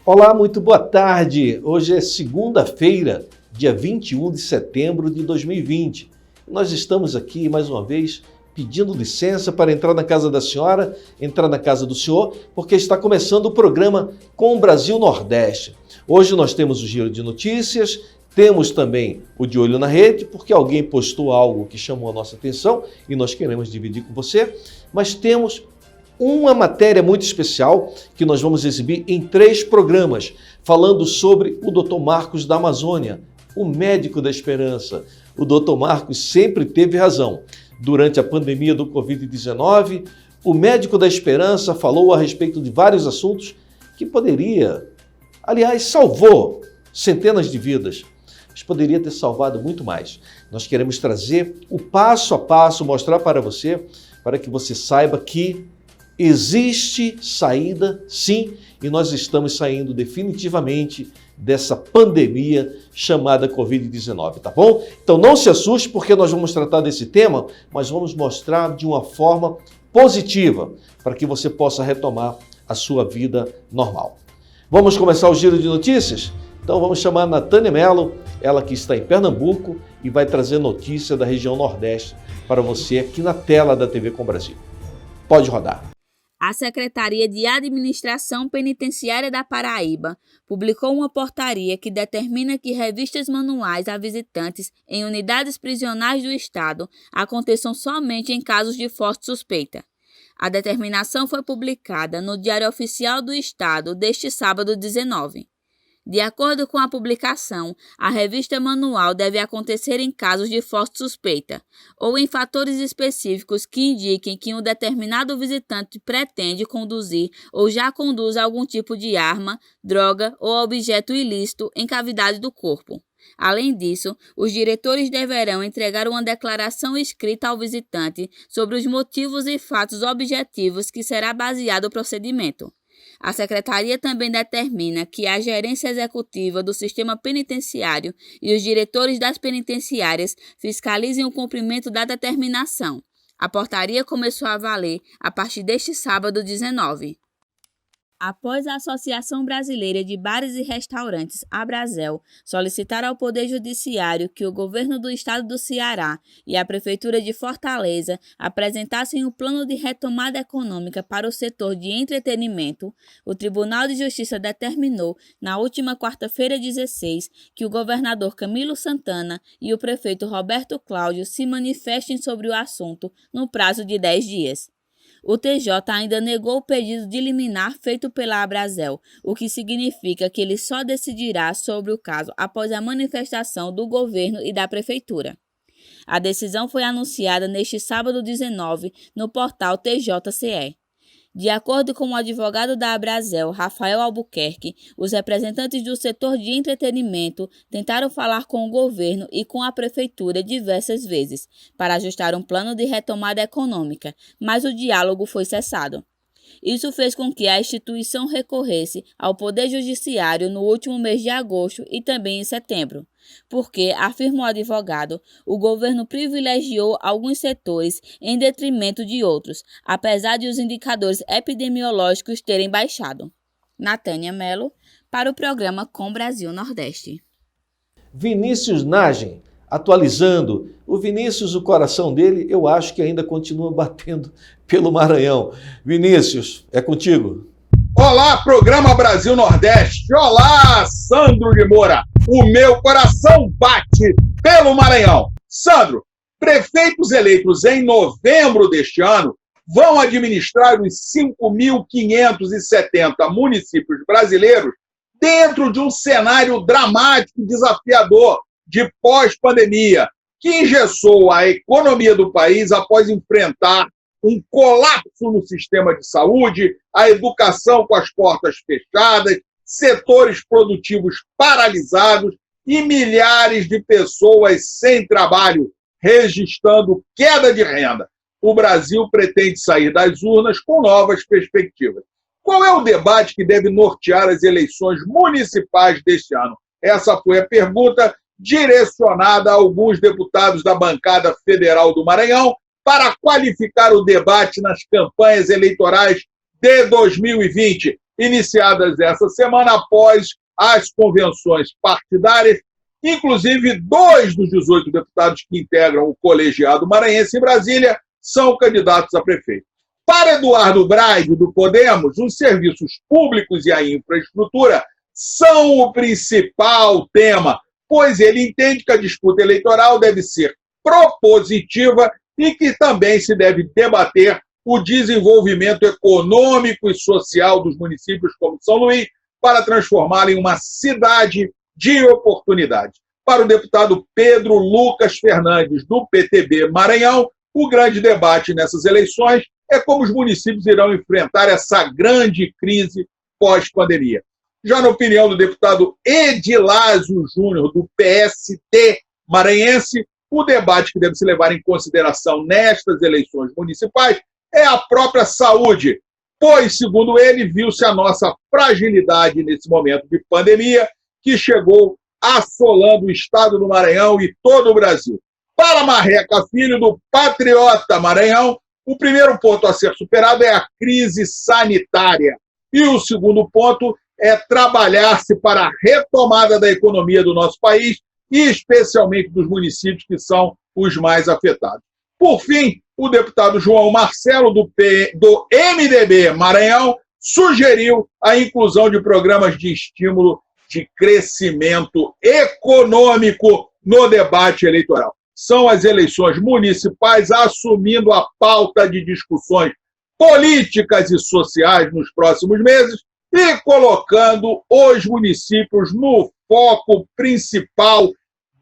Olá, muito boa tarde. Hoje é segunda-feira, dia 21 de setembro de 2020. Nós estamos aqui, mais uma vez, pedindo licença para entrar na casa da senhora, entrar na casa do senhor, porque está começando o programa Com o Brasil Nordeste. Hoje nós temos o Giro de Notícias, temos também o De Olho na Rede, porque alguém postou algo que chamou a nossa atenção e nós queremos dividir com você, mas temos uma matéria muito especial que nós vamos exibir em 3 programas, falando sobre o Dr. Marcos da Amazônia, o médico da esperança. O Dr. Marcos sempre teve razão. Durante a pandemia do Covid-19, o médico da esperança falou a respeito de vários assuntos que poderia, aliás, salvou centenas de vidas, mas poderia ter salvado muito mais. Nós queremos trazer o passo a passo, mostrar para você, para que você saiba que existe saída, sim, e nós estamos saindo definitivamente dessa pandemia chamada Covid-19, tá bom? Então não se assuste porque nós vamos tratar desse tema, mas vamos mostrar de uma forma positiva para que você possa retomar a sua vida normal. Vamos começar o Giro de Notícias? Então vamos chamar a Natânia Mello, ela que está em Pernambuco e vai trazer notícia da região Nordeste para você aqui na tela da TV Com Brasil. Pode rodar. A Secretaria de Administração Penitenciária da Paraíba publicou uma portaria que determina que revistas manuais a visitantes em unidades prisionais do Estado aconteçam somente em casos de forte suspeita. A determinação foi publicada no Diário Oficial do Estado deste sábado 19. De acordo com a publicação, a revista manual deve acontecer em casos de forte suspeita ou em fatores específicos que indiquem que um determinado visitante pretende conduzir ou já conduz algum tipo de arma, droga ou objeto ilícito em cavidade do corpo. Além disso, os diretores deverão entregar uma declaração escrita ao visitante sobre os motivos e fatos objetivos que será baseado o procedimento. A Secretaria também determina que a gerência executiva do sistema penitenciário e os diretores das penitenciárias fiscalizem o cumprimento da determinação. A portaria começou a valer a partir deste sábado 19. Após a Associação Brasileira de Bares e Restaurantes, Abrazel, solicitar ao Poder Judiciário que o Governo do Estado do Ceará e a Prefeitura de Fortaleza apresentassem um plano de retomada econômica para o setor de entretenimento, o Tribunal de Justiça determinou, na última quarta-feira 16, que o governador Camilo Santana e o prefeito Roberto Cláudio se manifestem sobre o assunto no prazo de 10 dias. O TJ ainda negou o pedido de liminar feito pela Abrazel, o que significa que ele só decidirá sobre o caso após a manifestação do governo e da prefeitura. A decisão foi anunciada neste sábado 19 no portal TJCE. De acordo com o advogado da Abrazel, Rafael Albuquerque, os representantes do setor de entretenimento tentaram falar com o governo e com a prefeitura diversas vezes para ajustar um plano de retomada econômica, mas o diálogo foi cessado. Isso fez com que a instituição recorresse ao Poder Judiciário no último mês de agosto e também em setembro, porque, afirma o advogado, o governo privilegiou alguns setores em detrimento de outros, apesar de os indicadores epidemiológicos terem baixado. Natânia Mello, para o programa Com Brasil Nordeste. Vinícius Nagem, atualizando. O Vinícius, o coração dele, eu acho que ainda continua batendo pelo Maranhão. Vinícius, é contigo. Olá, programa Brasil Nordeste. Olá, Sandro de Moura. O meu coração bate pelo Maranhão. Sandro, prefeitos eleitos em novembro deste ano vão administrar os 5.570 municípios brasileiros dentro de um cenário dramático e desafiador de pós-pandemia, que engessou a economia do país após enfrentar um colapso no sistema de saúde, a educação com as portas fechadas, setores produtivos paralisados e milhares de pessoas sem trabalho, registrando queda de renda. O Brasil pretende sair das urnas com novas perspectivas. Qual é o debate que deve nortear as eleições municipais deste ano? Essa foi a pergunta direcionada a alguns deputados da bancada federal do Maranhão para qualificar o debate nas campanhas eleitorais de 2020. iniciadas essa semana após as convenções partidárias. Inclusive, 2 dos 18 deputados que integram o colegiado maranhense em Brasília são candidatos a prefeito. Para Eduardo Braga, do Podemos, os serviços públicos e a infraestrutura são o principal tema, pois ele entende que a disputa eleitoral deve ser propositiva e que também se deve debater o desenvolvimento econômico e social dos municípios como São Luís para transformá-la em uma cidade de oportunidade. Para o deputado Pedro Lucas Fernandes, do PTB Maranhão, o grande debate nessas eleições é como os municípios irão enfrentar essa grande crise pós-pandemia. Já na opinião do deputado Edilásio Júnior, do PST maranhense, o debate que deve se levar em consideração nestas eleições municipais é a própria saúde, pois, segundo ele, viu-se a nossa fragilidade nesse momento de pandemia que chegou assolando o estado do Maranhão e todo o Brasil. Para Marreca Filho, do Patriota Maranhão, o primeiro ponto a ser superado é a crise sanitária. E o segundo ponto é trabalhar-se para a retomada da economia do nosso país e especialmente dos municípios que são os mais afetados. Por fim, o deputado João Marcelo, do MDB Maranhão, sugeriu a inclusão de programas de estímulo de crescimento econômico no debate eleitoral. São as eleições municipais assumindo a pauta de discussões políticas e sociais nos próximos meses e colocando os municípios no foco principal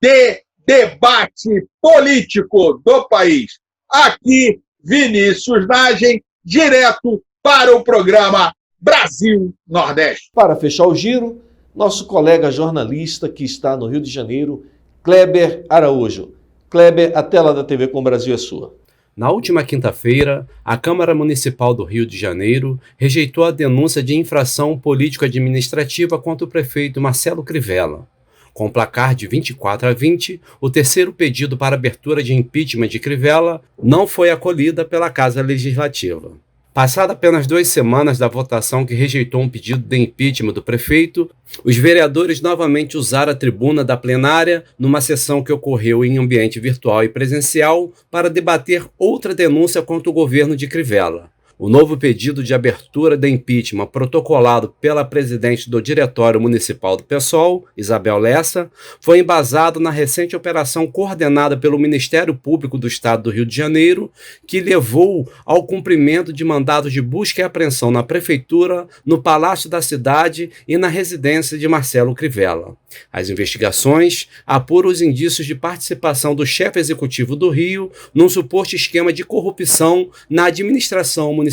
de debate político do país. Aqui, Vinícius Nagem, direto para o programa Brasil Nordeste. Para fechar o giro, nosso colega jornalista que está no Rio de Janeiro, Kleber Araújo. Kleber, a tela da TV Com Brasil é sua. Na última quinta-feira, a Câmara Municipal do Rio de Janeiro rejeitou a denúncia de infração político-administrativa contra o prefeito Marcelo Crivella. Com o placar de 24-20, o terceiro pedido para abertura de impeachment de Crivella não foi acolhida pela Casa Legislativa. Passada apenas 2 semanas da votação que rejeitou um pedido de impeachment do prefeito, os vereadores novamente usaram a tribuna da plenária numa sessão que ocorreu em ambiente virtual e presencial para debater outra denúncia contra o governo de Crivella. O novo pedido de abertura de impeachment protocolado pela presidente do Diretório Municipal do PSOL, Isabel Lessa, foi embasado na recente operação coordenada pelo Ministério Público do Estado do Rio de Janeiro, que levou ao cumprimento de mandados de busca e apreensão na Prefeitura, no Palácio da Cidade e na residência de Marcelo Crivella. As investigações apuram os indícios de participação do chefe executivo do Rio num suposto esquema de corrupção na administração municipal.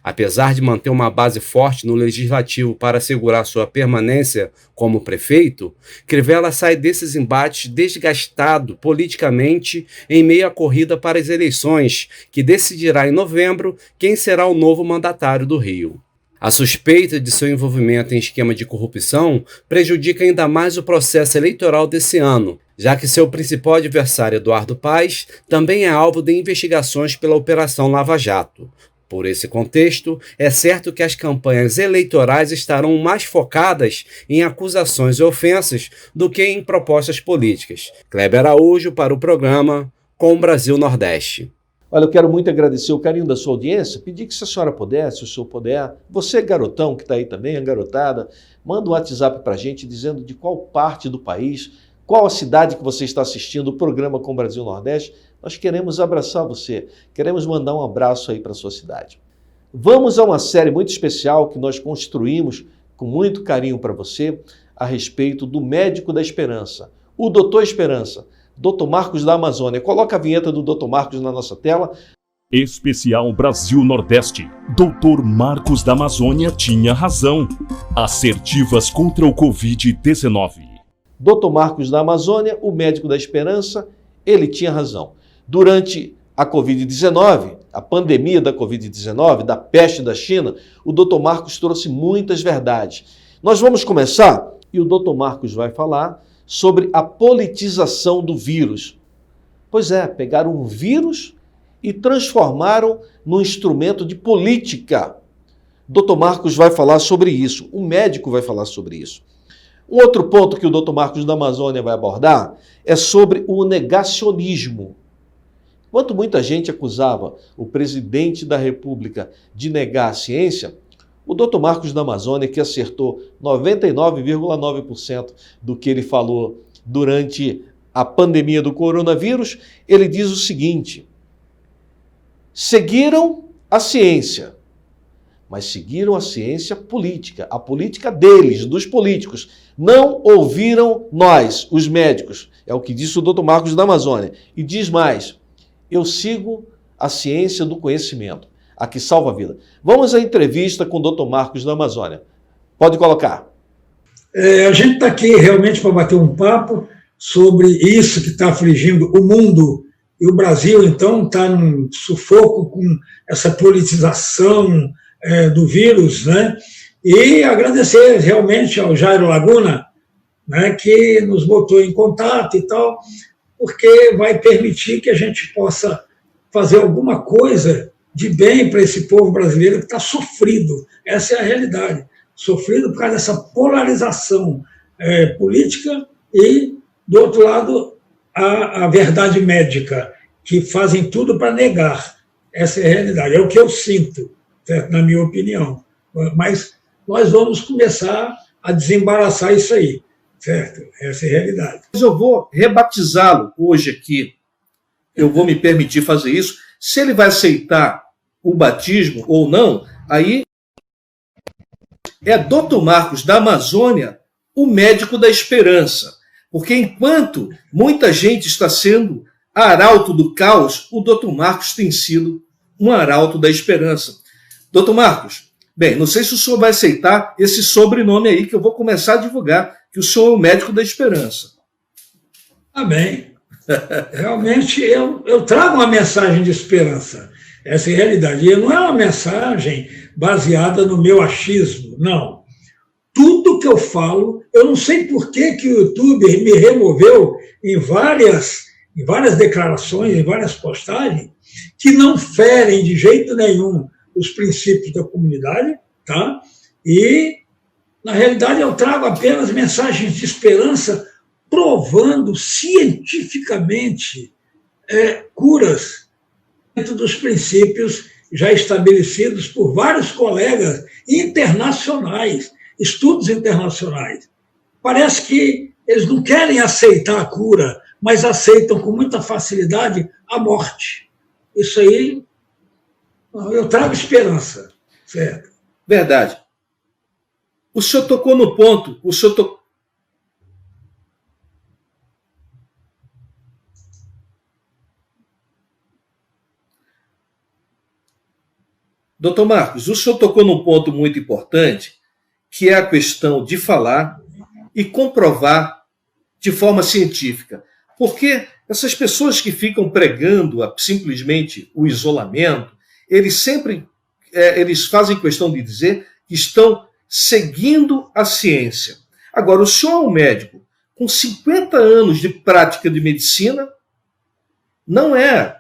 Apesar de manter uma base forte no legislativo para assegurar sua permanência como prefeito, Crivella sai desses embates desgastado politicamente em meio à corrida para as eleições, que decidirá em novembro quem será o novo mandatário do Rio. A suspeita de seu envolvimento em esquema de corrupção prejudica ainda mais o processo eleitoral desse ano, já que seu principal adversário, Eduardo Paes, também é alvo de investigações pela Operação Lava Jato. Por esse contexto, é certo que as campanhas eleitorais estarão mais focadas em acusações e ofensas do que em propostas políticas. Kleber Araújo para o programa Com Brasil Nordeste. Olha, eu quero muito agradecer o carinho da sua audiência, pedir que se a senhora puder, se o senhor puder, você garotão que está aí também, a garotada, manda um WhatsApp para a gente dizendo de qual parte do país, qual a cidade que você está assistindo o programa Com Brasil Nordeste. Nós queremos abraçar você, queremos mandar um abraço aí para a sua cidade. Vamos a uma série muito especial que nós construímos com muito carinho para você a respeito do Médico da Esperança, o Doutor Esperança, Dr. Marcos da Amazônia. Coloca a vinheta do Dr. Marcos na nossa tela. Especial Brasil Nordeste. Dr. Marcos da Amazônia tinha razão. Assertivas contra o Covid-19. Dr. Marcos da Amazônia, o Médico da Esperança, ele tinha razão. Durante a Covid-19, a pandemia da Covid-19, da peste da China, o Dr. Marcos trouxe muitas verdades. Nós vamos começar e o Dr. Marcos vai falar sobre a politização do vírus. Pois é, pegaram um vírus e transformaram num instrumento de política. O Dr. Marcos vai falar sobre isso, um médico vai falar sobre isso. Um outro ponto que o Dr. Marcos da Amazônia vai abordar é sobre o negacionismo. Enquanto muita gente acusava o presidente da República de negar a ciência, o Dr. Marcos da Amazônia, que acertou 99,9% do que ele falou durante a pandemia do coronavírus, ele diz o seguinte: seguiram a ciência, mas seguiram a ciência política, a política deles, dos políticos. Não ouviram nós, os médicos. É o que disse o Dr. Marcos da Amazônia. E diz mais: eu sigo a ciência do conhecimento, a que salva a vida. Vamos à entrevista com o Dr. Marcos da Amazônia. Pode colocar. A gente está aqui realmente para bater um papo sobre isso que está afligindo o mundo. E o Brasil, então, está num sufoco com essa politização do vírus, né? E agradecer realmente ao Jairo Laguna, né, que nos botou em contato e tal, porque vai permitir que a gente possa fazer alguma coisa de bem para esse povo brasileiro que está sofrido. Essa é a realidade. Sofrido por causa dessa polarização política e, do outro lado, a verdade médica, que fazem tudo para negar. Essa é a realidade. É o que eu sinto, certo? Na minha opinião. Mas nós vamos começar a desembaraçar isso aí, certo? Essa é a realidade. Mas eu vou rebatizá-lo hoje aqui. Eu vou me permitir fazer isso. Se ele vai aceitar o batismo ou não, aí é Dr. Marcos da Amazônia, o médico da esperança. Porque enquanto muita gente está sendo arauto do caos, o Dr. Marcos tem sido um arauto da esperança. Dr. Marcos, bem, não sei se o senhor vai aceitar esse sobrenome aí que eu vou começar a divulgar, que o senhor é o médico da esperança. Amém. Realmente eu trago uma mensagem de esperança. Essa é a realidade. E não é uma mensagem baseada no meu achismo, não. Tudo que eu falo, eu não sei por que o YouTube me removeu em várias declarações, em várias postagens, que não ferem de jeito nenhum os princípios da comunidade, tá? E, na realidade, eu trago apenas mensagens de esperança, provando cientificamente curas dentro dos princípios já estabelecidos por vários colegas internacionais, estudos internacionais. Parece que eles não querem aceitar a cura, mas aceitam com muita facilidade a morte. Isso aí, eu trago esperança, certo? Verdade. O senhor tocou no ponto, Dr. Marcos, o senhor tocou num ponto muito importante, que é a questão de falar e comprovar de forma científica. Porque essas pessoas que ficam pregando simplesmente o isolamento, eles fazem questão de dizer que estão seguindo a ciência. Agora, o senhor é um médico com 50 anos de prática de medicina, não é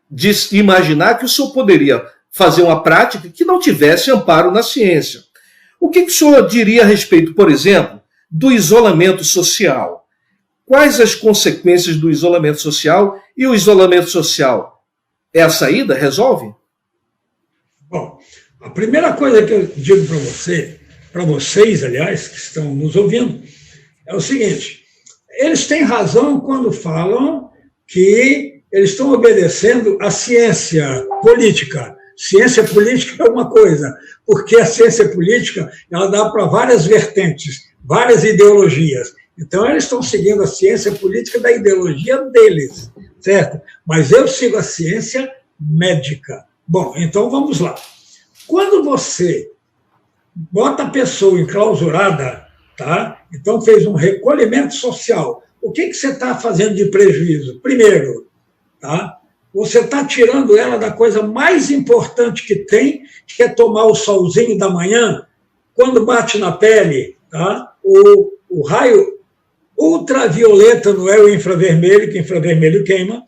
de imaginar que o senhor poderia fazer uma prática que não tivesse amparo na ciência. O que o senhor diria a respeito, por exemplo, do isolamento social? Quais as consequências do isolamento social? E o isolamento social é a saída? Resolve? Bom, a primeira coisa que eu digo para vocês, aliás, que estão nos ouvindo, é o seguinte: eles têm razão quando falam que eles estão obedecendo à ciência política. Ciência política é uma coisa, porque a ciência política ela dá para várias vertentes, várias ideologias. Então, eles estão seguindo a ciência política da ideologia deles, certo? Mas eu sigo a ciência médica. Bom, então vamos lá. Quando você bota a pessoa enclausurada, tá? Então fez um recolhimento social, o que você está fazendo de prejuízo? Primeiro, tá? Você está tirando ela da coisa mais importante que tem, que é tomar o solzinho da manhã, quando bate na pele, tá? O raio ultravioleta, não é o infravermelho, que infravermelho queima,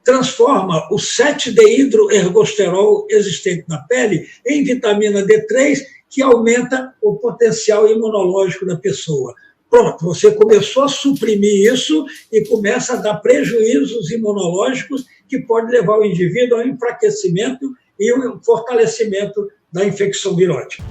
transforma o 7-deidroergosterol existente na pele em vitamina D3, que aumenta o potencial imunológico da pessoa. Pronto, você começou a suprimir isso e começa a dar prejuízos imunológicos que pode levar o indivíduo ao enfraquecimento e ao fortalecimento da infecção virótica.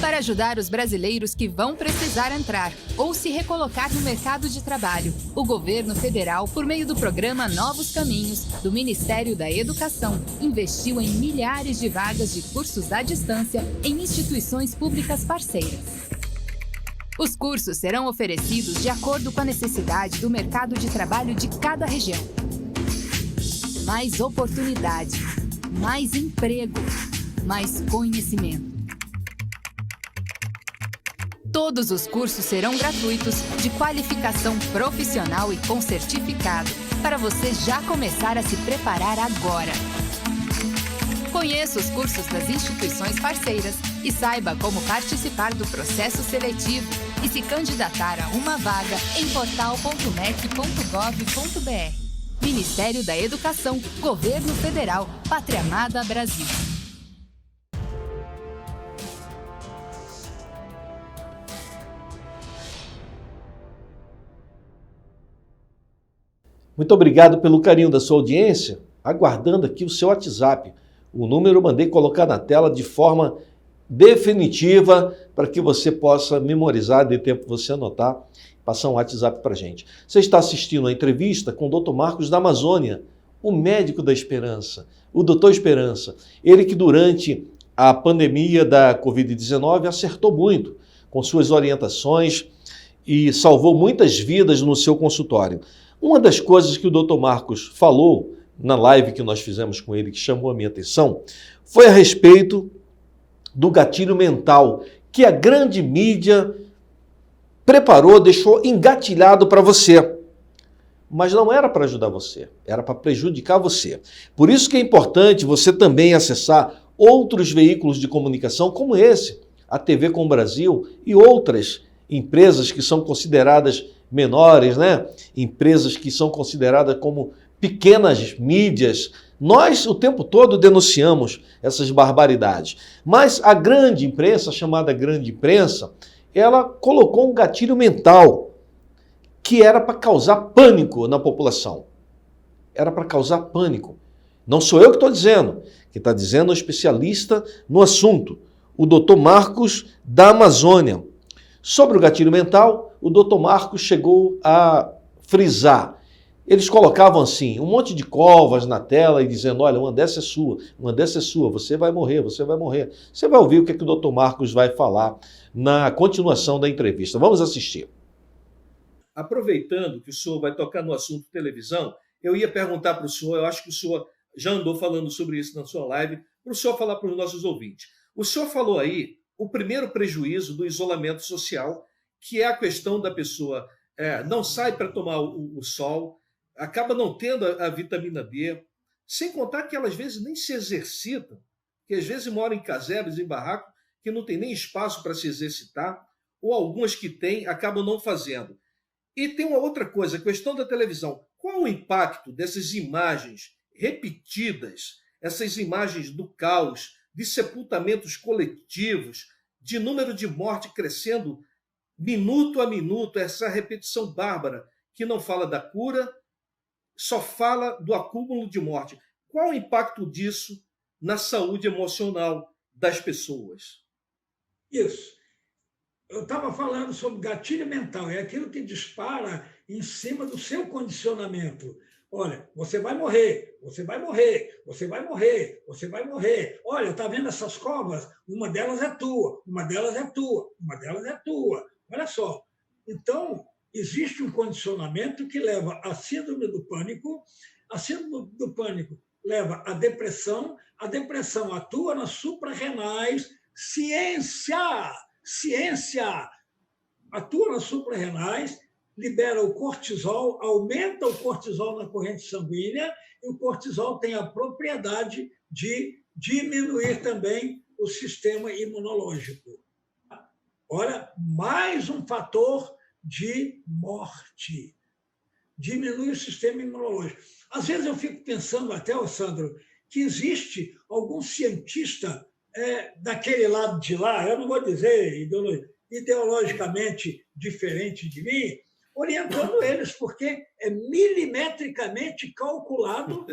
Para ajudar os brasileiros que vão precisar entrar ou se recolocar no mercado de trabalho, o governo federal, por meio do programa Novos Caminhos, do Ministério da Educação, investiu em milhares de vagas de cursos à distância em instituições públicas parceiras. Os cursos serão oferecidos de acordo com a necessidade do mercado de trabalho de cada região. Mais oportunidade, mais emprego, mais conhecimento. Todos os cursos serão gratuitos, de qualificação profissional e com certificado, para você já começar a se preparar agora. Conheça os cursos das instituições parceiras e saiba como participar do processo seletivo e se candidatar a uma vaga em portal.mec.gov.br. Ministério da Educação, Governo Federal, Pátria Amada Brasil. Muito obrigado pelo carinho da sua audiência, aguardando aqui o seu WhatsApp. O número eu mandei colocar na tela de forma definitiva para que você possa memorizar, dê tempo você anotar, passar um WhatsApp para a gente. Você está assistindo a entrevista com o Dr. Marcos da Amazônia, o médico da esperança, o doutor Esperança. Ele que durante a pandemia da Covid-19 acertou muito com suas orientações e salvou muitas vidas no seu consultório. Uma das coisas que o Dr. Marcos falou na live que nós fizemos com ele, que chamou a minha atenção, foi a respeito do gatilho mental, que a grande mídia preparou, deixou engatilhado para você. Mas não era para ajudar você, era para prejudicar você. Por isso que é importante você também acessar outros veículos de comunicação como esse, a TV Com Brasil e outras empresas que são consideradas menores, né? Empresas que são consideradas como pequenas mídias. Nós o tempo todo denunciamos essas barbaridades. Mas a grande imprensa, chamada grande imprensa, ela colocou um gatilho mental que era para causar pânico na população. Era para causar pânico. Não sou eu que estou dizendo. Quem está dizendo é um especialista no assunto, o Dr. Marcos da Amazônia. Sobre o gatilho mental, o Dr. Marcos chegou a frisar. Eles colocavam assim, um monte de covas na tela e dizendo, olha, uma dessa é sua, você vai morrer, você vai morrer. Você vai ouvir o que o Dr. Marcos vai falar na continuação da entrevista. Vamos assistir. Aproveitando que o senhor vai tocar no assunto televisão, eu ia perguntar para o senhor, eu acho que o senhor já andou falando sobre isso na sua live, para o senhor falar para os nossos ouvintes. O senhor falou aí o primeiro prejuízo do isolamento social, que é a questão da pessoa não sai para tomar o sol, acaba não tendo a vitamina D, sem contar que ela às vezes nem se exercita, que às vezes mora em casebres, em barraco, que não tem nem espaço para se exercitar, ou algumas que têm, acabam não fazendo. E tem uma outra coisa, a questão da televisão. Qual o impacto dessas imagens repetidas, essas imagens do caos, de sepultamentos coletivos, de número de morte crescendo minuto a minuto, essa repetição bárbara, que não fala da cura, só fala do acúmulo de morte. Qual o impacto disso na saúde emocional das pessoas? Isso. Eu estava falando sobre gatilho mental, é aquilo que dispara em cima do seu condicionamento. Olha, você vai morrer, você vai morrer, você vai morrer, você vai morrer. Olha, está vendo essas covas? Uma delas é tua, uma delas é tua, uma delas é tua. Olha só. Então, existe um condicionamento que leva à síndrome do pânico. A síndrome do pânico leva à depressão. A depressão atua nas suprarrenais. Ciência atua nas suprarrenais, libera o cortisol, aumenta o cortisol na corrente sanguínea, e o cortisol tem a propriedade de diminuir também o sistema imunológico. Olha, mais um fator de morte. Diminui o sistema imunológico. Às vezes eu fico pensando até, Sandro, que existe algum cientista daquele lado de lá, eu não vou dizer ideologicamente diferente de mim, orientando eles, porque é milimetricamente calculado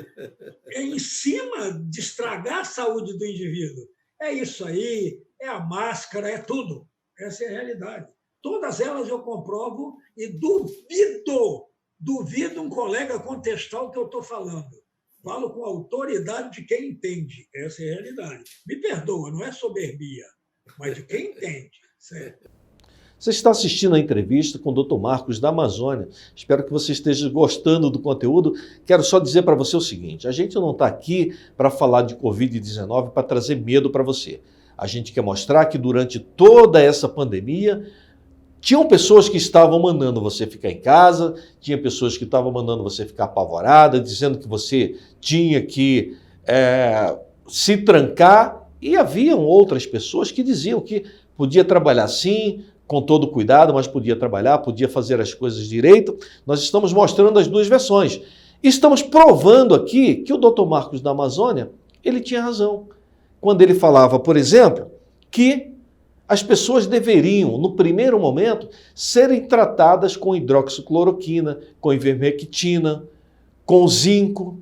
em cima de estragar a saúde do indivíduo. É isso aí, é a máscara, é tudo. Essa é a realidade. Todas elas eu comprovo e duvido um colega contestar o que eu estou falando. Falo com a autoridade de quem entende. Essa é a realidade. Me perdoa, não é soberbia, mas de quem entende. Certo? Você está assistindo a entrevista com o Dr. Marcos da Amazônia. Espero que você esteja gostando do conteúdo. Quero só dizer para você o seguinte, a gente não está aqui para falar de Covid-19 para trazer medo para você. A gente quer mostrar que durante toda essa pandemia, tinham pessoas que estavam mandando você ficar em casa, tinha pessoas que estavam mandando você ficar apavorada, dizendo que você tinha que se trancar, e haviam outras pessoas que diziam que podia trabalhar sim, com todo cuidado, mas podia trabalhar, podia fazer as coisas direito. Nós estamos mostrando as duas versões. Estamos provando aqui que o Dr. Marcos da Amazônia, ele tinha razão. Quando ele falava, por exemplo, que as pessoas deveriam, no primeiro momento, serem tratadas com hidroxicloroquina, com ivermectina, com zinco.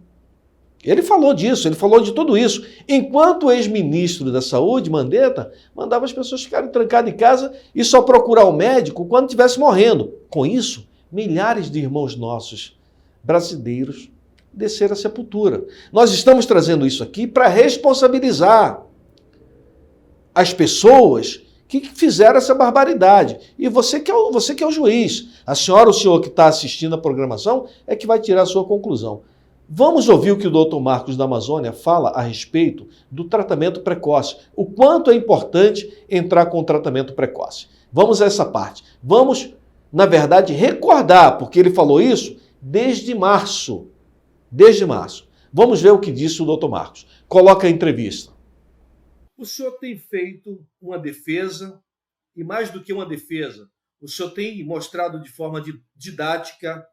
Ele falou disso, ele falou de tudo isso. Enquanto o ex-ministro da Saúde, Mandetta, mandava as pessoas ficarem trancadas em casa e só procurar o médico quando estivesse morrendo. Com isso, milhares de irmãos nossos brasileiros desceram a sepultura. Nós estamos trazendo isso aqui para responsabilizar as pessoas que fizeram essa barbaridade. E você que é o juiz, a senhora, o senhor que está assistindo a programação, é que vai tirar a sua conclusão. Vamos ouvir o que o Dr. Marcos da Amazônia fala a respeito do tratamento precoce. O quanto é importante entrar com o tratamento precoce. Vamos a essa parte. Vamos, na verdade, recordar, porque ele falou isso desde março. Desde março. Vamos ver o que disse o Dr. Marcos. Coloca a entrevista. O senhor tem feito uma defesa, e mais do que uma defesa, o senhor tem mostrado de forma didática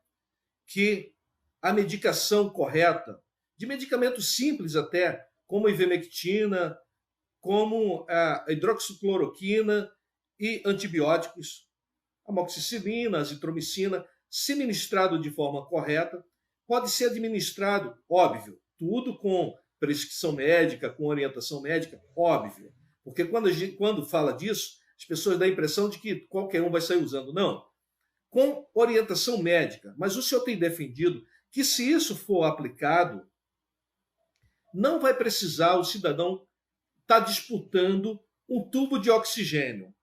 que a medicação correta, de medicamentos simples até, como a ivermectina, como a hidroxicloroquina e antibióticos, amoxicilina, azitromicina, se ministrado de forma correta, pode ser administrado, óbvio, tudo com prescrição médica, com orientação médica, óbvio. Porque quando fala disso, as pessoas dão a impressão de que qualquer um vai sair usando. Não. Com orientação médica. Mas o senhor tem defendido que se isso for aplicado, não vai precisar o cidadão estar disputando um tubo de oxigênio.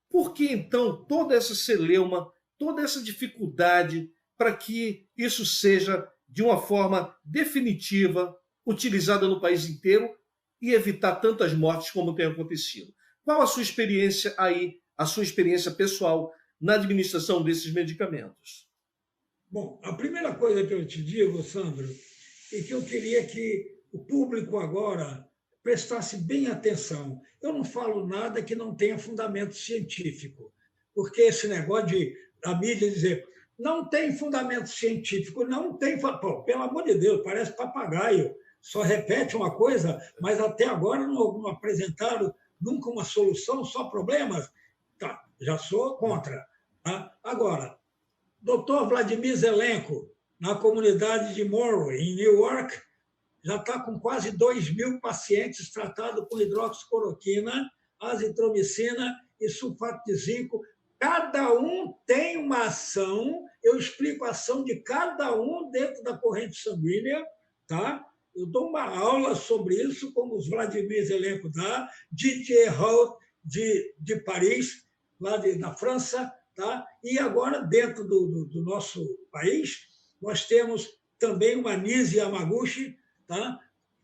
Por que, então, toda essa celeuma, toda essa dificuldade para que isso seja, de uma forma definitiva, utilizada no país inteiro e evitar tantas mortes como tem acontecido? Qual a sua experiência aí, a sua experiência pessoal na administração desses medicamentos? Bom, a primeira coisa que eu te digo, Sandro, é que eu queria que o público agora prestasse bem atenção. Eu não falo nada que não tenha fundamento científico, porque esse negócio de a mídia dizer não tem fundamento científico, não tem... Pô, pelo amor de Deus, parece papagaio, só repete uma coisa, mas até agora não apresentaram nunca uma solução, só problemas. Tá, já sou contra. Tá? Agora, Dr. Vladimir Zelenko, na comunidade de Monroe, em New York, já está com quase 2.000 pacientes tratados com hidroxicloroquina, azitromicina e sulfato de zinco. Cada um tem uma ação, eu explico a ação de cada um dentro da corrente sanguínea, tá? Eu dou uma aula sobre isso, como os Vladimir Zelenko dá, Didier Raoult de Paris, lá na França, tá? E agora, dentro do nosso país, nós temos também uma Nise Yamaguchi, tá?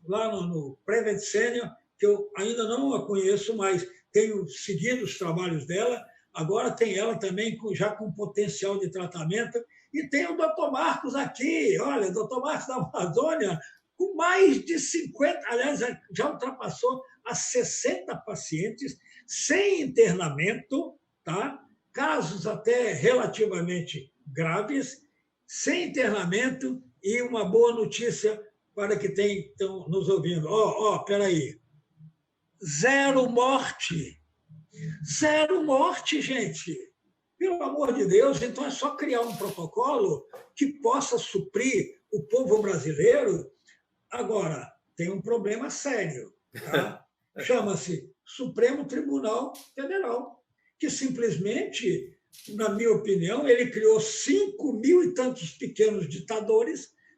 Lá no Prevent Senior, que eu ainda não a conheço, mas tenho seguido os trabalhos dela. Agora tem ela também já com potencial de tratamento. E tem o Dr. Marcos aqui. Olha, Dr. Marcos da Amazônia, com mais de 50, aliás, já ultrapassou as 60 pacientes sem internamento, tá? Casos até relativamente graves, sem internamento, e uma boa notícia para que estão nos ouvindo. Espera aí. 0 morte. 0 morte, gente. Pelo amor de Deus, então é só criar um protocolo que possa suprir o povo brasileiro. Agora, tem um problema sério, tá? Chama-se Supremo Tribunal Federal, que simplesmente, na minha opinião, ele criou 5.000 e tantos pequenos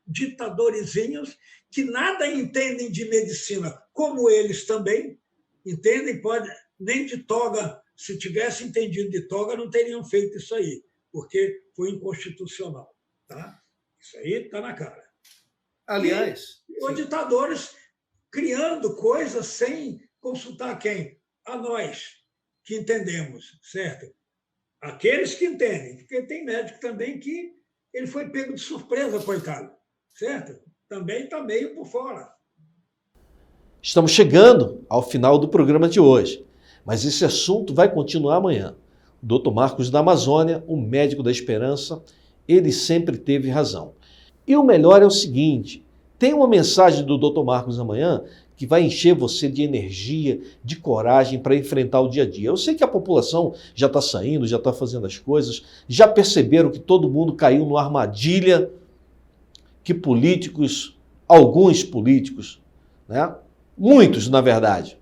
ditadorzinhos, que nada entendem de medicina, como eles também entendem, nem de toga, se tivesse entendido de toga, não teriam feito isso aí, porque foi inconstitucional. Tá? Isso aí está na cara. Aliás... E os ditadores criando coisas sem consultar quem? A nós, que entendemos, certo? Aqueles que entendem, porque tem médico também que ele foi pego de surpresa, coitado, certo? Também está meio por fora. Estamos chegando ao final do programa de hoje, mas esse assunto vai continuar amanhã. O Dr. Marcos da Amazônia, o médico da esperança, ele sempre teve razão. E o melhor é o seguinte, tem uma mensagem do Dr. Marcos amanhã que vai encher você de energia, de coragem para enfrentar o dia a dia. Eu sei que a população já está saindo, já está fazendo as coisas, já perceberam que todo mundo caiu numa armadilha que alguns políticos, né? Muitos, na verdade,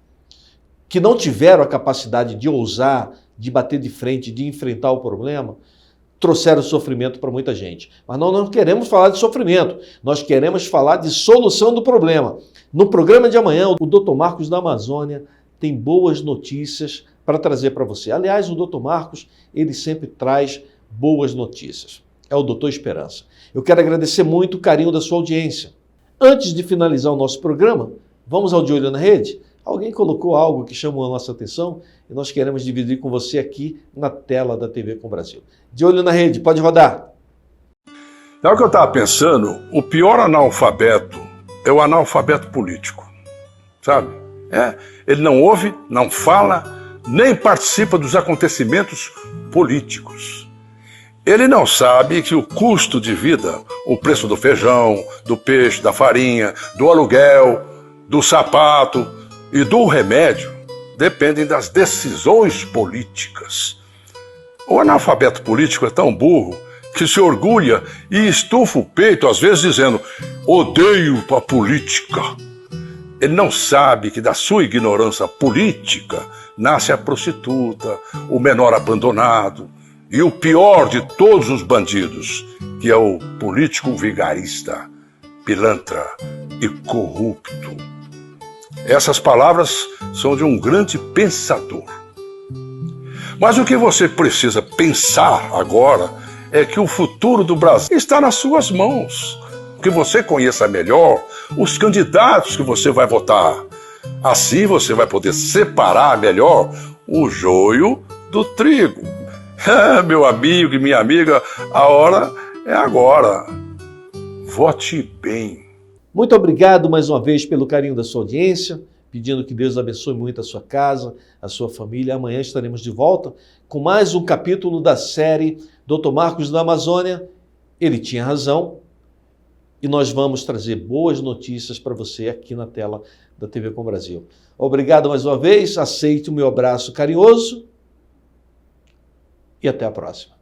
que não tiveram a capacidade de ousar, de bater de frente, de enfrentar o problema, trouxeram sofrimento para muita gente. Mas nós não queremos falar de sofrimento, nós queremos falar de solução do problema. No programa de amanhã, o Dr. Marcos da Amazônia tem boas notícias para trazer para você. Aliás, o Dr. Marcos, ele sempre traz boas notícias. É o Doutor Esperança. Eu quero agradecer muito o carinho da sua audiência. Antes de finalizar o nosso programa, vamos ao De Olho na Rede? Alguém colocou algo que chamou a nossa atenção e nós queremos dividir com você aqui na tela da TV Com Brasil. De Olho na Rede, pode rodar. É o que eu estava pensando, o pior analfabeto é o analfabeto político, sabe? Ele não ouve, não fala, nem participa dos acontecimentos políticos. Ele não sabe que o custo de vida, o preço do feijão, do peixe, da farinha, do aluguel, do sapato e do remédio dependem das decisões políticas. O analfabeto político é tão burro que se orgulha e estufa o peito, às vezes dizendo: odeio a política. Ele não sabe que da sua ignorância política nasce a prostituta, o menor abandonado e o pior de todos os bandidos, que é o político vigarista, pilantra e corrupto. Essas palavras são de um grande pensador. Mas o que você precisa pensar agora é que o futuro do Brasil está nas suas mãos. Que você conheça melhor os candidatos que você vai votar. Assim você vai poder separar melhor o joio do trigo. Meu amigo e minha amiga, a hora é agora. Vote bem. Muito obrigado mais uma vez pelo carinho da sua audiência, pedindo que Deus abençoe muito a sua casa, a sua família. Amanhã estaremos de volta com mais um capítulo da série Dr. Marcos da Amazônia. Ele tinha razão e nós vamos trazer boas notícias para você aqui na tela da TV Com Brasil. Obrigado mais uma vez, aceite o meu abraço carinhoso e até a próxima.